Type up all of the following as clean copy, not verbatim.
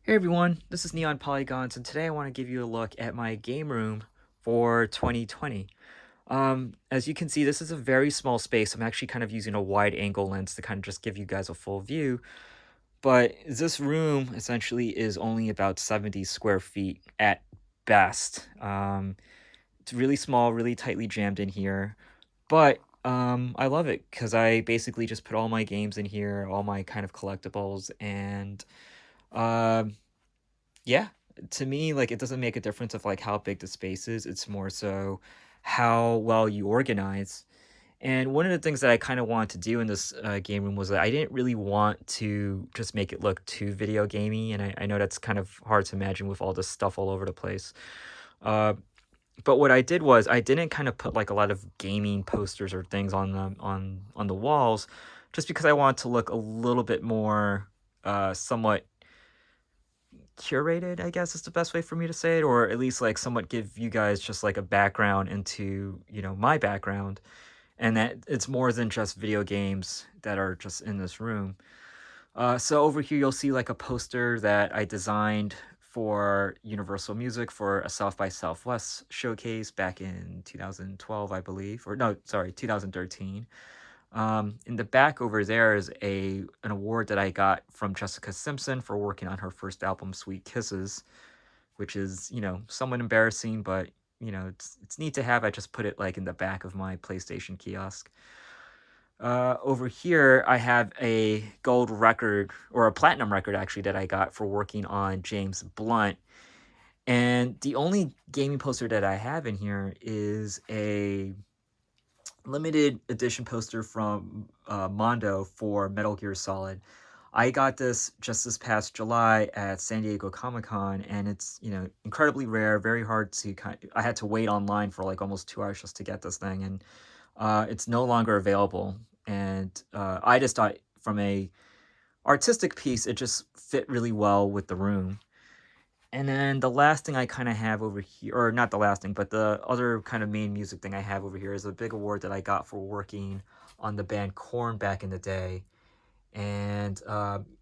Hey everyone, this is Neon Polygons, and today I want to give you a look at my game room for 2020. As you can see, this is a very small space. I'm actually kind of using a wide angle lens to kind of just give you guys a full view. But this room essentially is only about 70 square feet at best. It's really small, really tightly jammed in here. But I love it because I basically just put all my games in here, all my kind of collectibles, and um yeah, to me, like, it doesn't make a difference of, like, how big the space is, it's more so how well you organize, and one of the things that I kinda wanted to do in this, game room was that I didn't really want to just make it look too video gamey, and I know that's kind of hard to imagine with all this stuff all over the place, uh, but what I did was I didn't kinda put, like, a lot of gaming posters or things on the walls, just because I want to look a little bit more, somewhat curated, I guess is the best way for me to say it, or at least like somewhat give you guys just like a background into, my background, and that it's more than just video games that are just in this room. So over here, you'll see like a poster that I designed for Universal Music for a South by Southwest showcase back in 2012, I believe, or no, sorry, 2013. In the back over there is an award that I got from Jessica Simpson for working on her first album, Sweet Kisses, which is, somewhat embarrassing, but it's neat to have. I just put it like in the back of my PlayStation kiosk. Over here, I have a gold record or a platinum record actually that I got for working on James Blunt. And the only gaming poster that I have in here is a limited edition poster from Mondo for Metal Gear Solid. I got this just this past July at San Diego Comic-Con, and it's, incredibly rare, very hard to I had to wait online for like almost 2 hours just to get this thing, and it's no longer available. And I just thought from a artistic piece, it just fit really well with the room. And then the last thing I kind of have over here, or not the last thing, but the other kind of main music thing I have over here is a big award that I got for working on the band Korn back in the day. And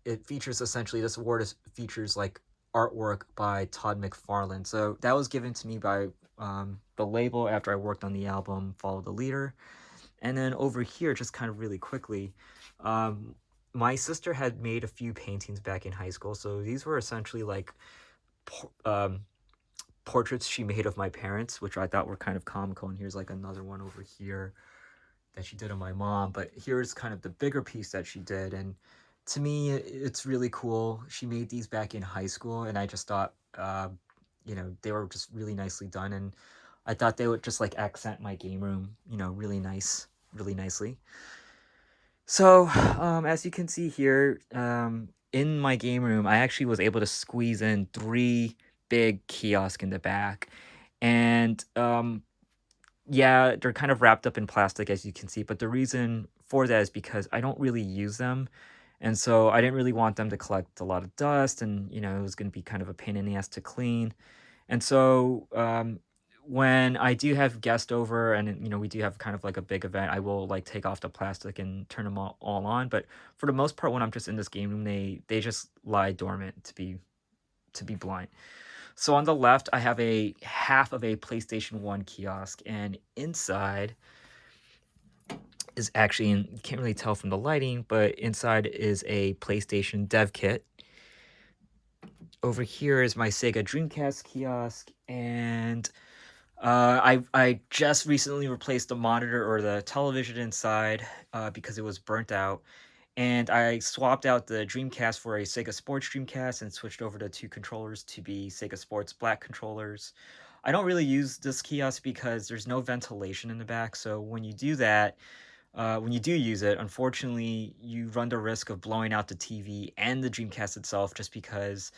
it features essentially, this award features like artwork by Todd McFarlane. So that was given to me by the label after I worked on the album Follow the Leader. And then over here, just kind of really quickly, um, my sister had made a few paintings back in high school. So these were essentially like um, portraits she made of my parents, which I thought were kind of comical. And here's like another one over here that she did of my mom. But here's kind of the bigger piece that she did. And to me, it's really cool. She made these back in high school, and I just thought, they were just really nicely done. And I thought they would just like accent my game room, really nicely. So, as you can see here, in my game room, I actually was able to squeeze in three big kiosks in the back. And yeah, they're kind of wrapped up in plastic, as you can see. But the reason for that is because I don't really use them. And so I didn't really want them to collect a lot of dust. And, it was going to be kind of a pain in the ass to clean. And so, when I do have guests over and, we do have kind of like a big event, I will like take off the plastic and turn them all on. But for the most part, when I'm just in this game room, they just lie dormant to be blunt. So on the left, I have a half of a PlayStation 1 kiosk, and inside is actually, and you can't really tell from the lighting, but inside is a PlayStation dev kit. Over here is my Sega Dreamcast kiosk, and I just recently replaced the monitor or the television inside because it was burnt out, and I swapped out the Dreamcast for a Sega Sports Dreamcast and switched over the two controllers to be Sega Sports Black controllers. I don't really use this kiosk because there's no ventilation in the back, so when you do that, when you do use it, unfortunately, you run the risk of blowing out the TV and the Dreamcast itself just because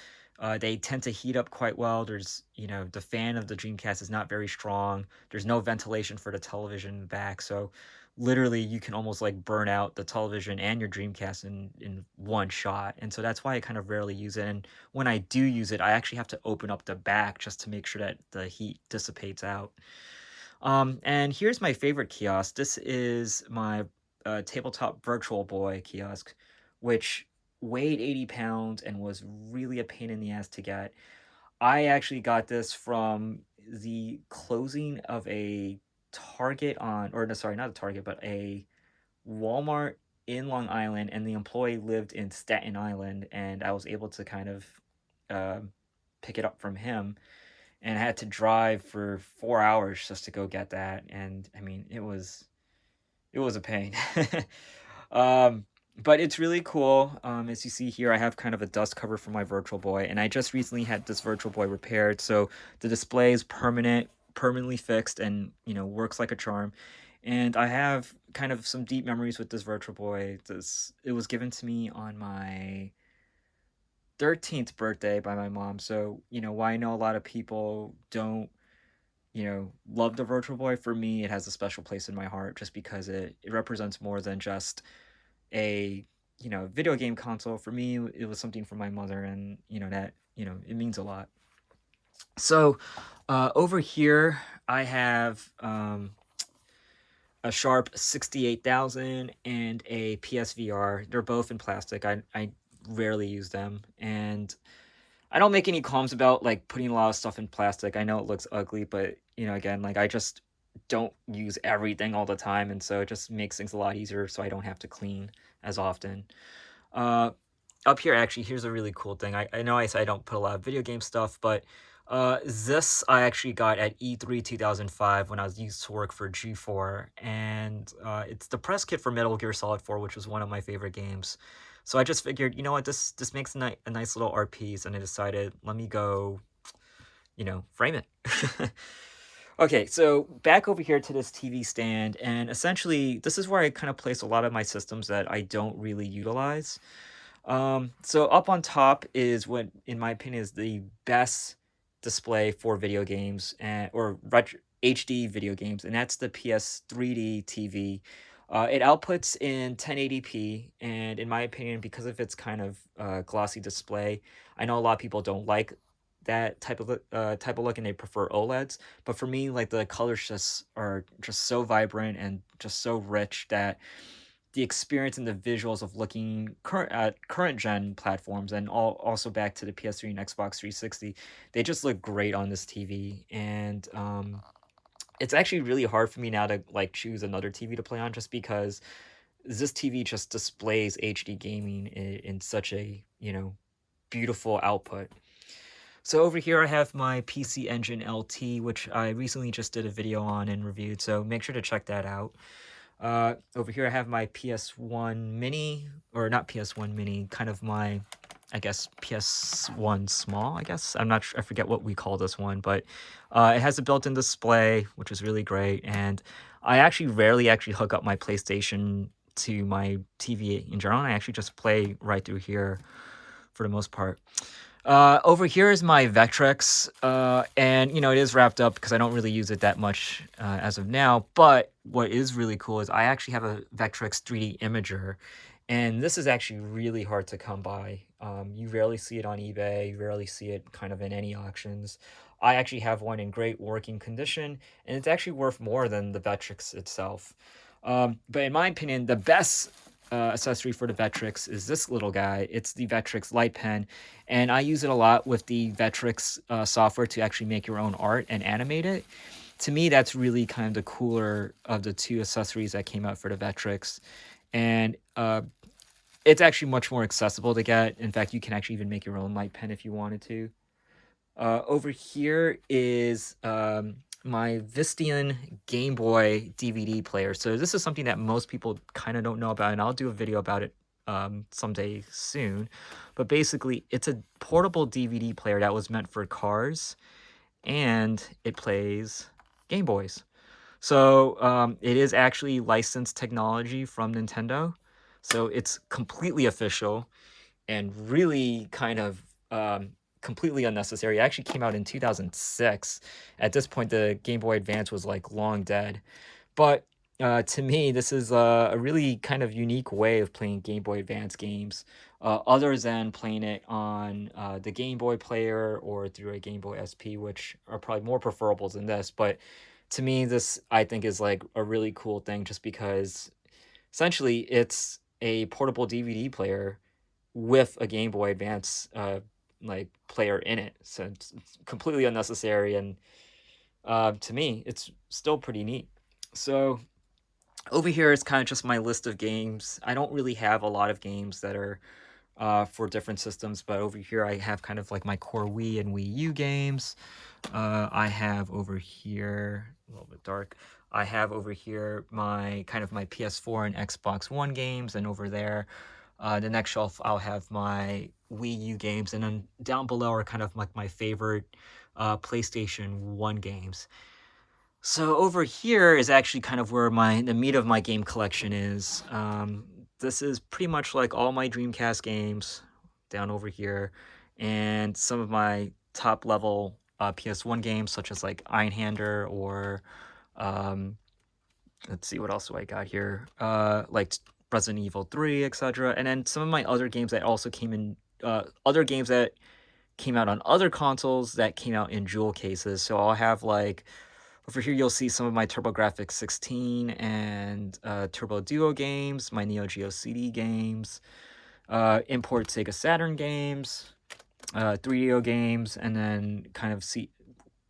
they tend to heat up quite well. There's, the fan of the Dreamcast is not very strong. There's no ventilation for the television in the back. So literally, you can almost like burn out the television and your Dreamcast in one shot. And so that's why I kind of rarely use it. And when I do use it, I actually have to open up the back just to make sure that the heat dissipates out. And here's my favorite kiosk. This is my tabletop Virtual Boy kiosk, which weighed 80 pounds and was really a pain in the ass to get. I actually got this from the closing of a Target on, or no, sorry, not a Target, but a Walmart in Long Island, and the employee lived in Staten Island, and I was able to kind of um pick it up from him, and I had to drive for 4 hours just to go get that, and I mean, it was a pain. um, but it's really cool. As you see here, I have kind of a dust cover for my Virtual Boy, and I just recently had this Virtual Boy repaired, so the display is permanently fixed, and works like a charm. And I have kind of some deep memories with this Virtual Boy. It was given to me on my 13th birthday by my mom. So, why I know a lot of people don't love the Virtual Boy. For me, it has a special place in my heart just because it represents more than just a video game console. For me, it was something from my mother, and that it means a lot. So over here I have a Sharp 68,000 and a PSVR. They're both in plastic. I rarely use them, and I don't make any qualms about like putting a lot of stuff in plastic. I know it looks ugly, but again, like I just don't use everything all the time, and so it just makes things a lot easier so I don't have to clean as often. Uh, Up here, actually, here's a really cool thing. I know I said I don't put a lot of video game stuff, but this I actually got at E3 2005 when I was used to work for G4, and it's the press kit for Metal Gear Solid 4, which was one of my favorite games. So I just figured, you know what, this makes a nice little art piece, and I decided, let me go, frame it. Okay, so back over here to this TV stand, and essentially this is where I kind of place a lot of my systems that I don't really utilize. So up on top is what, in my opinion, is the best display for video games or HD video games, and that's the PS 3D TV. It outputs in 1080p, and in my opinion, because of its kind of glossy display, I know a lot of people don't like that type of look, and they prefer OLEDs. But for me, like the colors just are just so vibrant and just so rich that the experience and the visuals of looking at current gen platforms, and also back to the PS3 and Xbox 360, they just look great on this TV. And it's actually really hard for me now to like choose another TV to play on, just because this TV just displays HD gaming in such a beautiful output. So over here I have my PC Engine LT, which I recently just did a video on and reviewed, so make sure to check that out. Over here I have my PS1 Mini, or not PS1 Mini, kind of my, I guess, PS1 Small, I guess. I'm not sure, I forget what we call this one, but it has a built-in display, which is really great, and I actually rarely actually hook up my PlayStation to my TV in general. I actually just play right through here for the most part. Over here is my Vectrex, and it is wrapped up because I don't really use it that much as of now. But what is really cool is I actually have a Vectrex 3D imager, and this is actually really hard to come by. You rarely see it on eBay, you rarely see it kind of in any auctions. I actually have one in great working condition, and it's actually worth more than the Vectrex itself. But in my opinion, the best accessory for the Vectrex is this little guy. It's the Vectrex Light Pen, and I use it a lot with the Vectrex software to actually make your own art and animate it. To me, that's really kind of the cooler of the two accessories that came out for the Vectrex, and it's actually much more accessible to get. In fact, you can actually even make your own light pen if you wanted to. Over here is my Visteon Game Boy DVD player. So this is something that most people kind of don't know about, and I'll do a video about it someday soon. But basically, it's a portable DVD player that was meant for cars, and it plays Game Boys. So it is actually licensed technology from Nintendo. So it's completely official and really kind of completely unnecessary. It actually came out in 2006. At this point, the Game Boy Advance was like long dead. But to me, this is a really kind of unique way of playing Game Boy Advance games, other than playing it on the Game Boy player or through a Game Boy SP, which are probably more preferable than this. But to me, this I think is like a really cool thing, just because essentially it's a portable DVD player with a Game Boy Advance like player in it. So it's completely unnecessary, and to me, it's still pretty neat. So over here is kind of just my list of games. I don't really have a lot of games that are for different systems, but over here I have kind of like my core Wii and Wii U games. I have over here a little bit dark. I have over here my kind of my PS4 and Xbox One games, and over there, the next shelf I'll have my Wii U games, and then down below are kind of like my favorite PlayStation 1 games. So over here is actually kind of where the meat of my game collection is. This is pretty much like all my Dreamcast games down over here, and some of my top level PS1 games, such as like Einhander or um, let's see what else do I got here, like Resident Evil 3, etc. And then some of my other games that also came in, other games that came out on other consoles that came out in jewel cases. So I'll have like over here, you'll see some of my TurboGrafx 16 and Turbo Duo games, my Neo Geo CD games, import Sega Saturn games, 3DO games, and then kind of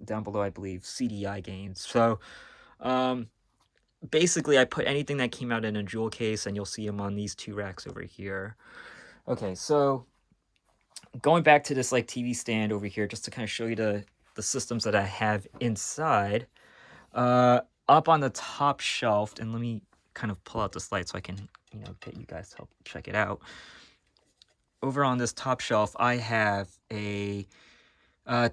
down below, I believe, CDI games. So basically, I put anything that came out in a jewel case, and you'll see them on these two racks over here. Okay, so going back to this like TV stand over here, just to kind of show you the systems that I have inside. Up on the top shelf, and let me kind of pull out this light so I can, get you guys to help check it out. Over on this top shelf, I have a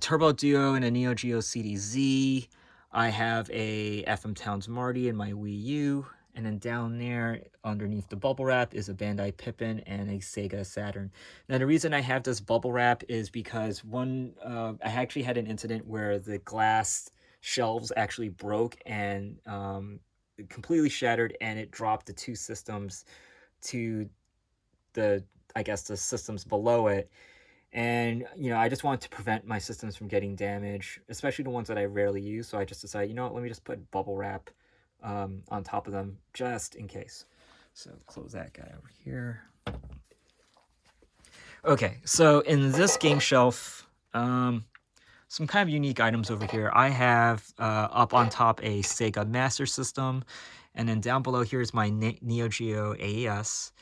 Turbo Duo and a Neo Geo CD-Z. I have a FM Towns Marty in my Wii U. And then down there, underneath the bubble wrap, is a Bandai Pippin and a Sega Saturn. Now, the reason I have this bubble wrap is because I actually had an incident where the glass shelves actually broke and completely shattered, and it dropped the two systems to the systems below it. And I just wanted to prevent my systems from getting damaged, especially the ones that I rarely use. So I just decided, let me just put bubble wrap on top of them just in case. So close that guy over here. Okay, so in this game shelf, some kind of unique items over here. I have up on top a Sega Master System, and then down below here is my Neo Geo AES.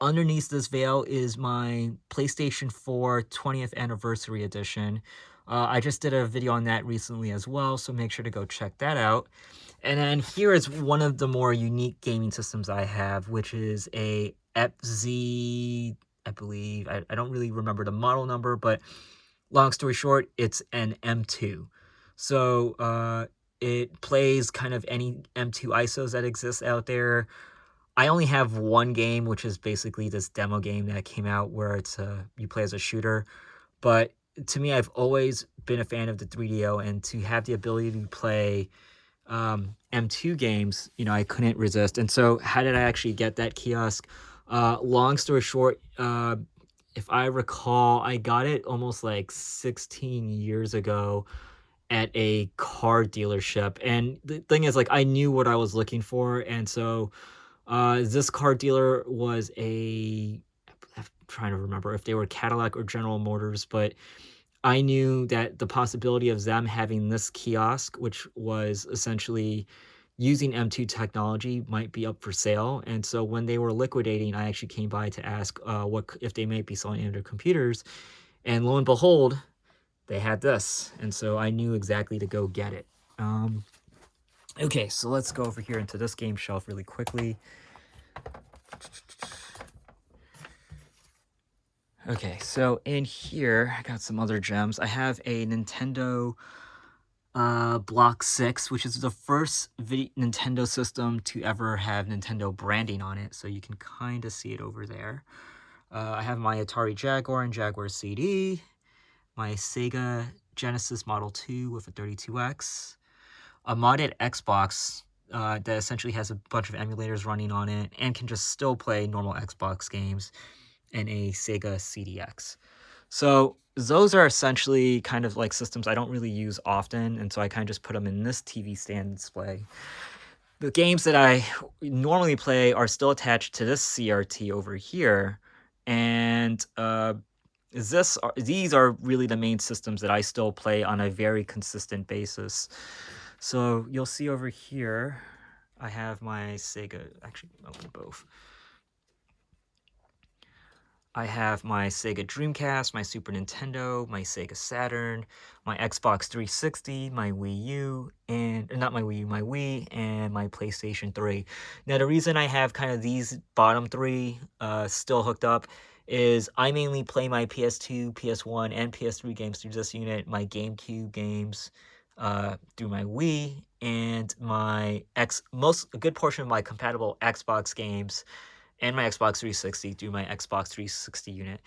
Underneath this veil is my PlayStation 4 20th Anniversary Edition. I just did a video on that recently as well, so make sure to go check that out. And then here is one of the more unique gaming systems I have, which is a FZ, I believe. I don't really remember the model number, but long story short, it's an M2. So it plays kind of any M2 ISOs that exist out there. I only have one game, which is basically this demo game that came out where it's you play as a shooter. But to me, I've always been a fan of the 3DO, and to have the ability to play M2 games, I couldn't resist. And so how did I actually get that kiosk? Long story short, if I recall, I got it almost like 16 years ago at a car dealership. And the thing is, like, I knew what I was looking for. And so this car dealer was I'm trying to remember if they were Cadillac or General Motors, but I knew that the possibility of them having this kiosk, which was essentially using M2 technology, might be up for sale. And so when they were liquidating, I actually came by to ask if they might be selling any of their computers. And lo and behold, they had this. And so I knew exactly to go get it. Okay, so let's go over here into this game shelf really quickly. Okay, so in here, I got some other gems. I have a Nintendo Block 6, which is the first Nintendo system to ever have Nintendo branding on it, so you can kind of see it over there. I have my Atari Jaguar and Jaguar CD, my Sega Genesis Model 2 with a 32X, a modded Xbox that essentially has a bunch of emulators running on it and can just still play normal Xbox games, and a Sega CDX. So those are essentially kind of like systems I don't really use often, and so I kind of just put them in this TV stand display. The games that I normally play are still attached to this CRT over here, and these are really the main systems that I still play on a very consistent basis. So you'll see over here, I have my Sega. Actually, open both. I have my Sega Dreamcast, my Super Nintendo, my Sega Saturn, my Xbox 360, my Wii U, and not my Wii U, my Wii, and my PlayStation 3. Now, the reason I have kind of these bottom three still hooked up is I mainly play my PS2, PS1, and PS3 games through this unit, my GameCube games through my Wii, and a good portion of my compatible Xbox games and my Xbox 360 through my Xbox 360 unit.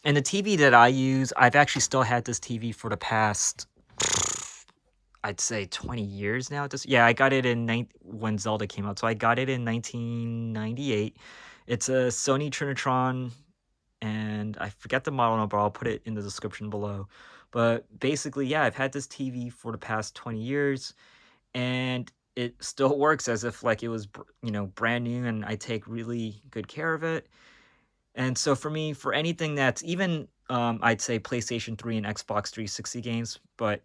And the TV that I use, I've actually still had this TV for the past, I'd say 20 years now. I got it when Zelda came out. So I got it in 1998. It's a Sony Trinitron, and I forget the model number. I'll put it in the description below. But basically, yeah, I've had this TV for the past 20 years, and it still works as if like it was brand new, and I take really good care of it. And so for me, for anything that's even I'd say PlayStation 3 and Xbox 360 games, but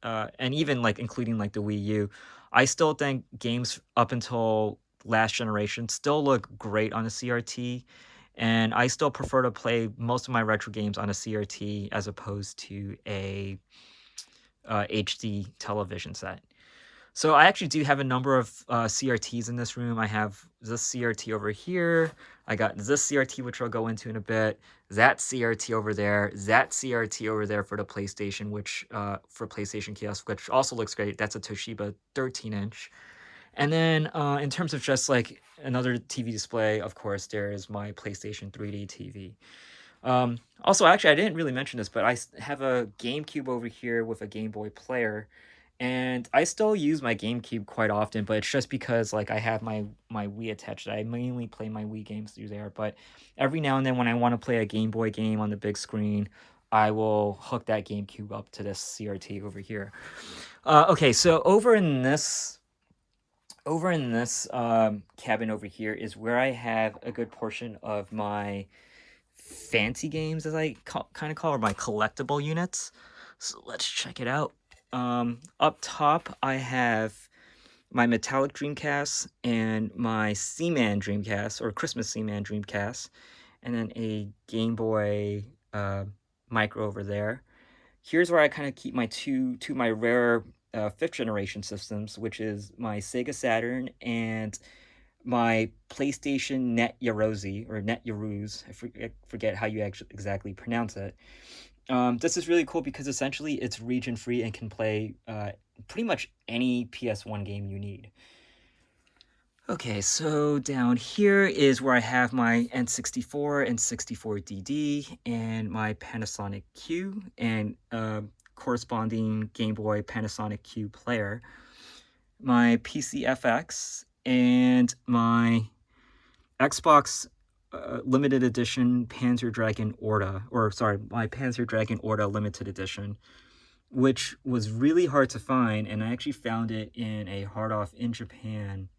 and even like including like the Wii U, I still think games up until last generation still look great on a CRT, and I still prefer to play most of my retro games on a CRT as opposed to a HD television set. So I actually do have a number of CRTs in this room. I have this CRT over here. I got this CRT, which I'll go into in a bit. That CRT over there. That CRT over there for the PlayStation, which for PlayStation kiosk, which also looks great. That's a Toshiba 13-inch. And then in terms of just like another TV display, of course, there is my PlayStation 3D TV. Also, actually, I didn't really mention this, but have a GameCube over here with a Game Boy player, and I still use my GameCube quite often, but it's just because like I have my Wii attached. I mainly play my Wii games through there, but every now and then when I want to play a Game Boy game on the big screen, I will hook that GameCube up to this CRT over here. Okay, so over in this cabin over here is where I have a good portion of my fancy games, as I kind of call, or my collectible units. So let's check it out. Up top, I have my metallic Dreamcast and my Seaman Dreamcast, or Christmas Seaman Dreamcast, and then a Game Boy Micro over there. Here's where I kind of keep my two my rare fifth generation systems, which is my Sega Saturn and my PlayStation Net Yaroze, or Net Yaruz. I forget how you actually exactly pronounce it. This is really cool because essentially it's region free and can play pretty much any PS1 game you need. Okay, so down here is where I have my N64 and 64DD and my Panasonic Q and corresponding Game Boy Panasonic Q player, my PCFX, and my Xbox limited edition Panzer Dragon Orta, or sorry, my Panzer Dragon Orta limited edition, which was really hard to find, and I actually found it in a hard off in Japan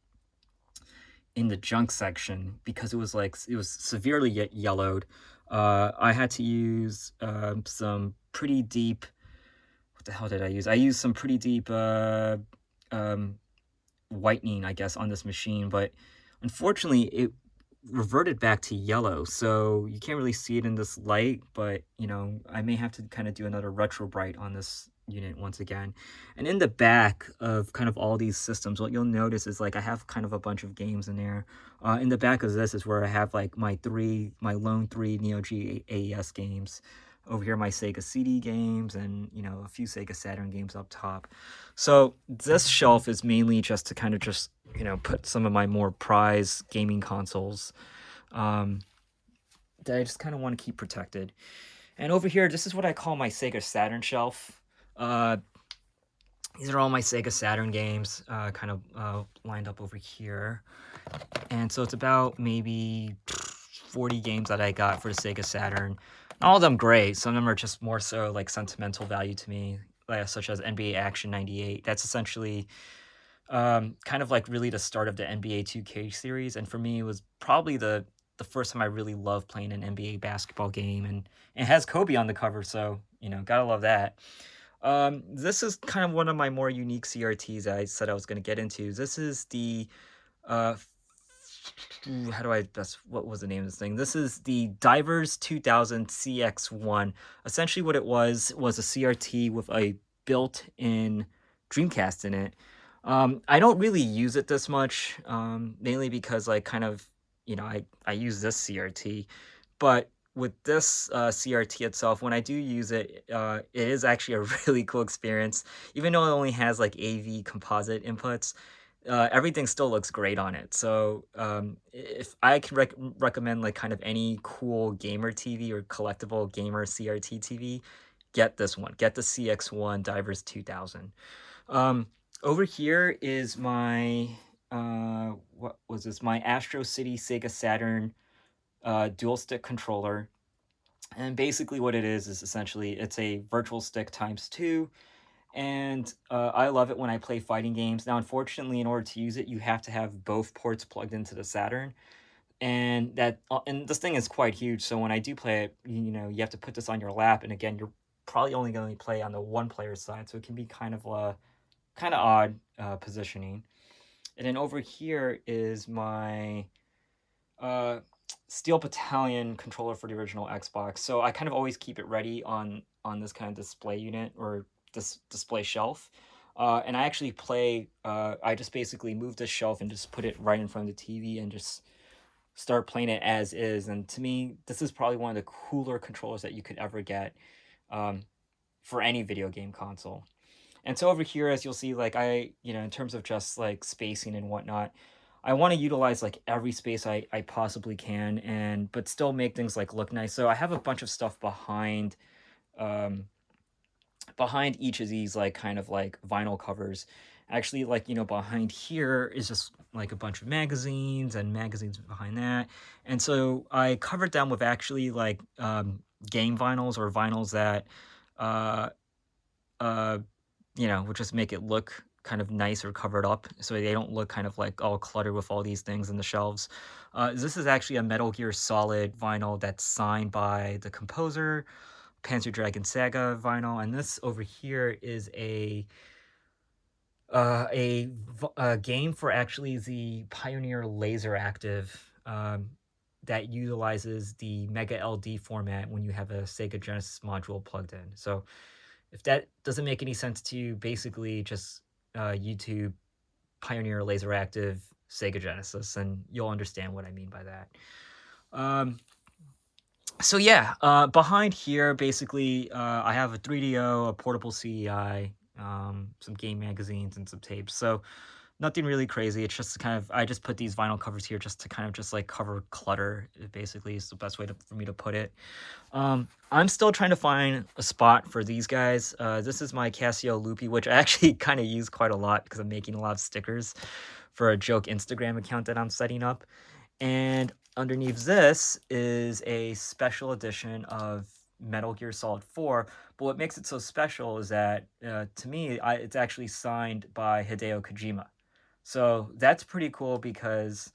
in the junk section because it was severely yellowed. I had to use some pretty deep. What the hell did I use? I used some pretty deep whitening, I guess, on this machine, but unfortunately, it reverted back to yellow, so you can't really see it in this light, but I may have to kind of do another retro bright on this unit once again. And in the back of kind of all these systems, what you'll notice is like I have kind of a bunch of games in there. In the back of this is where I have like my lone three Neo Geo AES games. Over here, my Sega CD games, and a few Sega Saturn games up top. So this shelf is mainly just to kind of just put some of my more prized gaming consoles that I just kind of want to keep protected. And over here, this is what I call my Sega Saturn shelf. These are all my Sega Saturn games, kind of lined up over here. And so it's about maybe 40 games that I got for the Sega Saturn. All of them great. Some of them are just more so like sentimental value to me, such as NBA Action 98. That's essentially kind of like really the start of the NBA 2K series. And for me, it was probably the the first time I really loved playing an NBA basketball game, and it has Kobe on the cover, so gotta love that. This is kind of one of my more unique CRTs I said I was going to get into. This is the uh how do I best what was the name of this thing? This is the Divers 2000 CX1. Essentially what it was a CRT with a built-in Dreamcast in it. I don't really use it this much, mainly because like kind of, I use this CRT, but with this CRT itself, when I do use it, it is actually a really cool experience. Even though it only has like AV composite inputs, everything still looks great on it. So if I can recommend like kind of any cool gamer TV or collectible gamer CRT TV, get this one. Get the CX1 Divers 2000. Um, Over here is my what was this? My Astro City Sega Saturn dual stick controller. And basically what it is essentially it's a virtual stick times two. And I love it when I play fighting games. Now, unfortunately, in order to use it, you have to have both ports plugged into the Saturn, and this thing is quite huge. So when I do play it, you have to put this on your lap, and again, you're probably only going to play on the one player side, so it can be kind of odd positioning. And then over here is my uh, Steel Battalion controller for the original Xbox. So I kind of always keep it ready on this kind of display unit or this display shelf. And I actually play. I just basically move this shelf and just put it right in front of the TV and just start playing it as is. And to me, this is probably one of the cooler controllers that you could ever get um, for any video game console. And so over here, as you'll see, like in terms of just like spacing and whatnot, I want to utilize like every space I possibly can, and but still make things like look nice. So I have a bunch of stuff um behind each of these like kind of like vinyl covers. Actually, like behind here is just like a bunch of magazines and magazines behind that. And so I covered them with actually like game vinyls or vinyls that uh uh would just make it look kind of nice or covered up so they don't look kind of like all cluttered with all these things in the shelves. This is actually a Metal Gear Solid vinyl that's signed by the composer, Panzer Dragon Saga vinyl, and this over here is a game for actually the Pioneer Laser Active that utilizes the Mega LD format when you have a Sega Genesis module plugged in. So if that doesn't make any sense to you, basically just YouTube Pioneer Laser Active Sega Genesis, and you'll understand what I mean by that. So yeah, behind here, basically, I have a 3DO, a portable CDI, some game magazines, and some tapes. So nothing really crazy. It's just kind of I just put these vinyl covers here just to kind of just like cover clutter. Basically, is the best way for me to put it. I'm still trying to find a spot for these guys. This is my Casio Loopy, which I actually kind of use quite a lot because I'm making a lot of stickers for a joke Instagram account that I'm setting up. And underneath this is a special edition of Metal Gear Solid 4. But what makes it so special is that, to me, it's actually signed by Hideo Kojima. So that's pretty cool because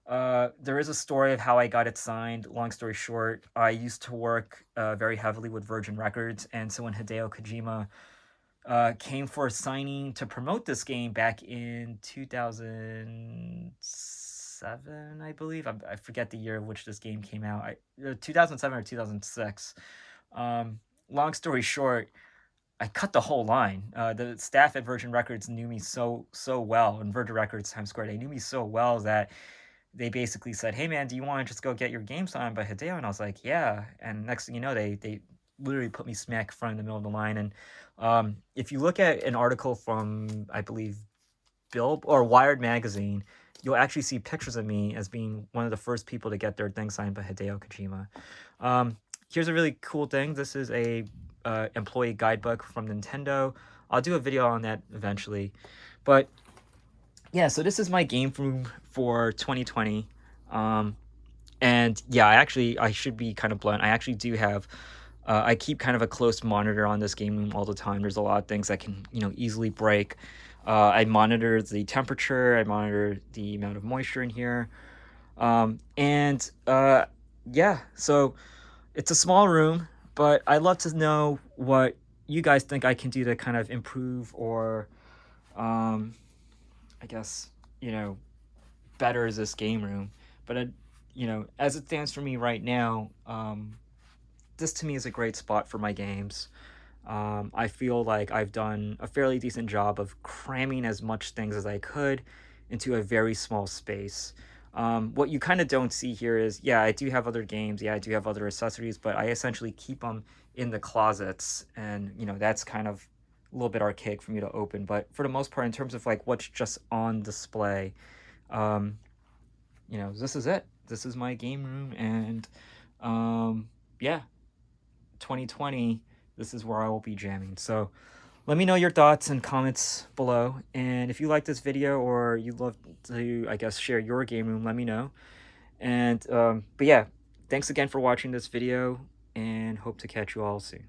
there is a story of how I got it signed. Long story short, I used to work very heavily with Virgin Records, and so when Hideo Kojima came for a signing to promote this game back in 2007, I believe. I forget the year in which this game came out. 2007 or 2006. Long story short, I cut the whole line. The staff at Virgin Records knew me so well, and Virgin Records Times Square, they knew me so well that they basically said, "Hey man, do you want to just go get your game signed by Hideo?" And I was like, "Yeah." And next thing you know, they literally put me smack front in the middle of the line. And if you look at an article from I believe Bill or Wired magazine, you'll actually see pictures of me as being one of the first people to get their thing signed by Hideo Kojima. Here's a really cool thing. This is a employee guidebook from Nintendo. I'll do a video on that eventually, but yeah, so this is my game room for 2020. And yeah, I should be kind of blunt. I actually do have, I keep kind of a close monitor on this game room all the time. There's a lot of things that can, easily break. I monitor the temperature. I monitor the amount of moisture in here. And yeah, so it's a small room, but I'd love to know what you guys think I can do to kind of improve or, um, I guess, you know, better this game room. But, as it stands for me right now, this to me is a great spot for my games. I feel like I've done a fairly decent job of cramming as much things as I could into a very small space. What you kind of don't see here is, yeah, I do have other games, yeah, I do have other accessories, but I essentially keep them in the closets, and that's kind of a little bit archaic for me to open. But for the most part, in terms of like what's just on display, um, this is it. This is my game room, and yeah, 2020, this is where I will be jamming. So let me know your thoughts and comments below. And if you like this video or you'd love to, I guess, share your game room, let me know. And but yeah, thanks again for watching this video, and hope to catch you all soon.